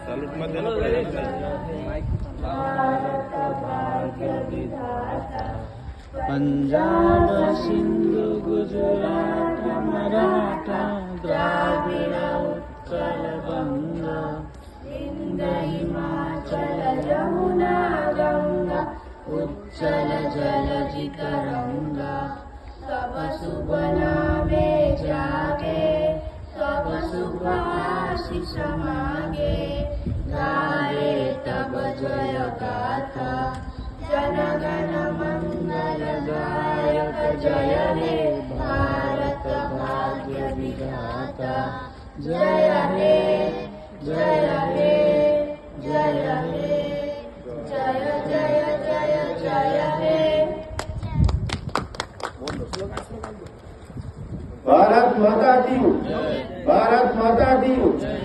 Salute मध्ये ना प्रयत्न पंजाब सिंधु गुजरात मराठा द्राविड उत्कल बंग विंध्य हिमाचल यमुना गंगा उच्चल जलधि तरंगा सब शुभ नामे जागे सब शुभ आशीष मांगे गाए तब जय गाथा जन गण मंगल गायक जय हे भारत भाग्य विधाता जय हे जय हे जय हे जय जय जय जय हे। भारत माता की भारत माता की